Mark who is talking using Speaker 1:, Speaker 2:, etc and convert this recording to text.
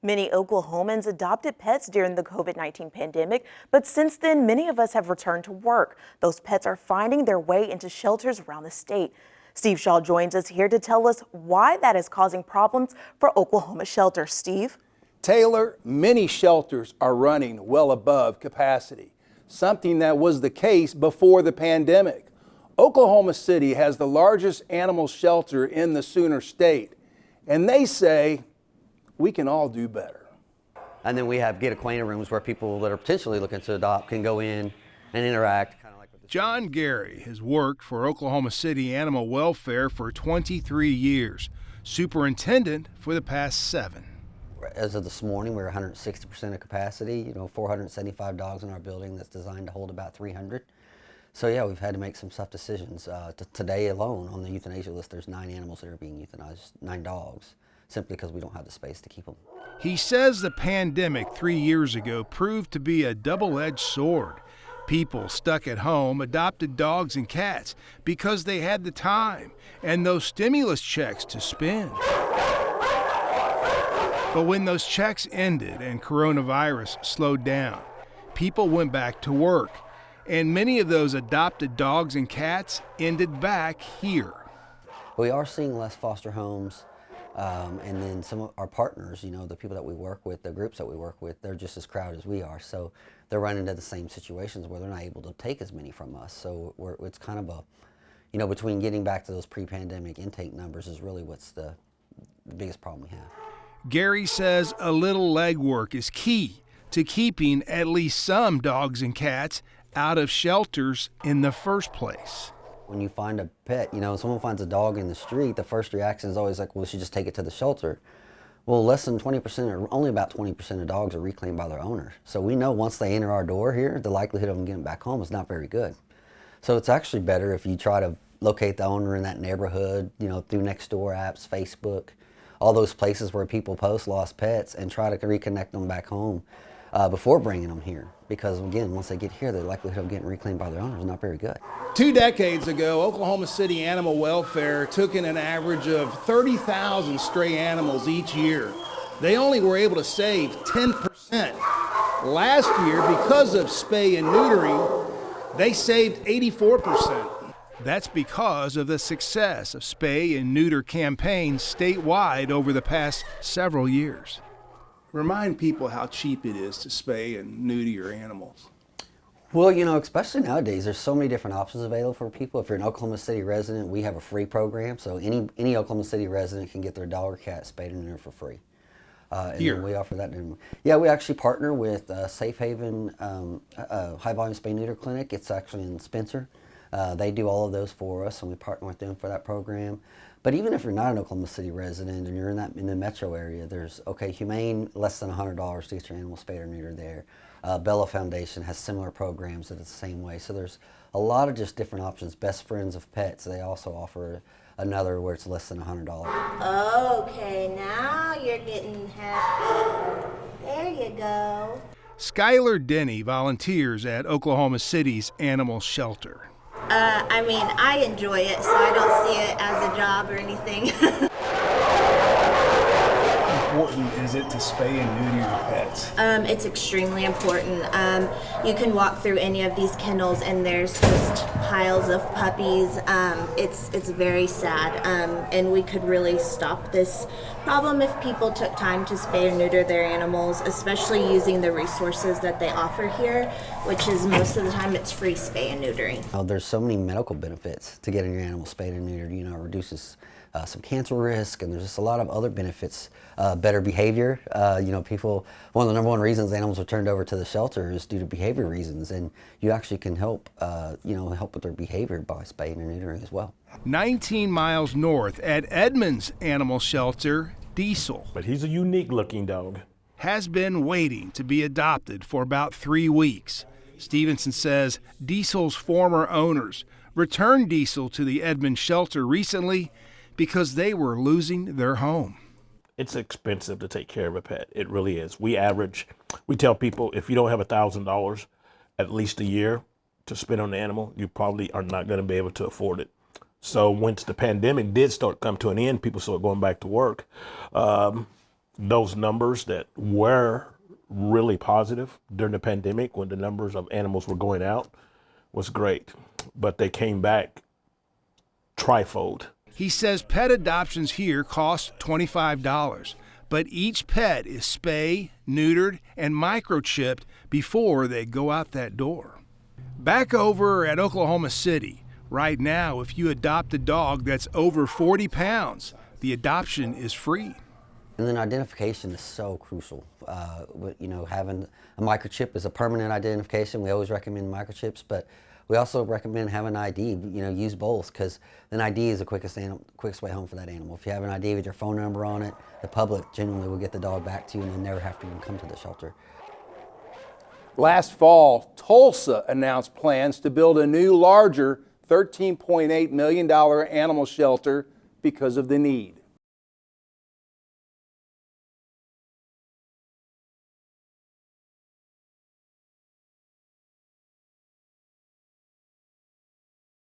Speaker 1: Many Oklahomans adopted pets during the COVID-19 pandemic, but since then, many of us have returned to work. Those pets are finding their way into shelters around the state. Steve Shaw joins us here to tell us why that is causing problems for Oklahoma shelters. Steve?
Speaker 2: Taylor, many shelters are running well above capacity, something that was the case before the pandemic. Oklahoma City has the largest animal shelter in the Sooner State, and they say we can all do better.
Speaker 3: And then we have get acquainted rooms where people that are potentially looking to adopt can go in and interact. Kind of like with the
Speaker 4: John Gary has worked for Oklahoma City Animal Welfare for 23 years, superintendent for the past 7.
Speaker 3: As of this morning, we're 160% of capacity, 475 dogs in our building that's designed to hold about 300. So yeah, we've had to make some tough decisions. Today alone on the euthanasia list, there's 9 animals that are being euthanized, 9 dogs, simply because we don't have the space to keep them.
Speaker 4: He says the pandemic 3 years ago proved to be a double-edged sword. People stuck at home adopted dogs and cats because they had the time and those stimulus checks to spend. But when those checks ended and coronavirus slowed down, people went back to work, and many of those adopted dogs and cats ended back here.
Speaker 3: We are seeing less foster homes, and then some of our partners, the people that we work with, the groups that we work with, they're just as crowded as we are. So they're running into the same situations where they're not able to take as many from us. So it's kind of between getting back to those pre-pandemic intake numbers is really what's the biggest problem we have.
Speaker 4: Gary says a little legwork is key to keeping at least some dogs and cats out of shelters in the first place.
Speaker 3: When you find a pet, someone finds a dog in the street, the first reaction is always like, well, we should just take it to the shelter. Well, less than 20%, or only about 20% of dogs are reclaimed by their owners. So we know once they enter our door here, the likelihood of them getting back home is not very good. So it's actually better if you try to locate the owner in that neighborhood, through Nextdoor apps, Facebook, all those places where people post lost pets, and try to reconnect them back home before bringing them here. Because again, once they get here, the likelihood of getting reclaimed by their owners is not very good.
Speaker 2: 2 decades ago, Oklahoma City Animal Welfare took in an average of 30,000 stray animals each year. They only were able to save 10%. Last year, because of spay and neutering, they saved 84%.
Speaker 4: That's because of the success of spay and neuter campaigns statewide over the past several years.
Speaker 2: Remind people how cheap it is to spay and neuter your animals.
Speaker 3: Well, especially nowadays, there's so many different options available for people. If you're an Oklahoma City resident, we have a free program, so any Oklahoma City resident can get their dog or cat spayed and neutered for free. And
Speaker 4: Here.
Speaker 3: then we offer that. Yeah, we actually partner with Safe Haven High Volume Spay Neuter Clinic. It's actually in Spencer. They do all of those for us, and we partner with them for that program. But even if you're not an Oklahoma City resident and you're in the metro area, there's Humane, less than $100 to get your animal spayed or neutered there. Bella Foundation has similar programs that it's the same way. So there's a lot of just different options. Best Friends of Pets, they also offer another where it's less than $100.
Speaker 5: Okay, now you're getting happy. There you go.
Speaker 4: Skylar Denny volunteers at Oklahoma City's animal shelter.
Speaker 5: I enjoy it, so I don't see it as a job or anything.
Speaker 2: How important is it to spay and neuter your pets?
Speaker 5: It's extremely important. You can walk through any of these kennels and there's just piles of puppies. It's very sad, and we could really stop this problem if people took time to spay and neuter their animals, especially using the resources that they offer here, which is most of the time it's free spay and neutering.
Speaker 3: There's so many medical benefits to getting your animal spayed and neutered. It reduces some cancer risk, and there's just a lot of other benefits. Better behavior. People, one of the number one reasons animals are turned over to the shelter is due to behavior reasons, and you actually can help with their behavior by spaying and neutering as well.
Speaker 4: 19 miles north at Edmonds Animal Shelter, Diesel
Speaker 6: But he's a unique looking dog.
Speaker 4: has been waiting to be adopted for about 3 weeks. Stevenson says Diesel's former owners returned Diesel to the Edmonds shelter recently because they were losing their home.
Speaker 6: It's expensive to take care of a pet. It really is. We tell people if you don't have $1,000 at least a year to spend on the animal, you probably are not going to be able to afford it. So once the pandemic did start come to an end, people started going back to work. those numbers that were really positive during the pandemic when the numbers of animals were going out was great, but they came back trifold.
Speaker 4: He says pet adoptions here cost $25, but each pet is spayed, neutered, and microchipped before they go out that door. Back over at Oklahoma City, right now, if you adopt a dog that's over 40 pounds, the adoption is free.
Speaker 3: And then identification is so crucial. You know, having a microchip is a permanent identification. We always recommend microchips, but we also recommend having an ID. You know, use both, because an ID is the quickest way home for that animal. If you have an ID with your phone number on it, the public generally will get the dog back to you and then never have to even come to the shelter.
Speaker 7: Last fall, Tulsa announced plans to build a new, larger $13.8 million animal shelter because of the need.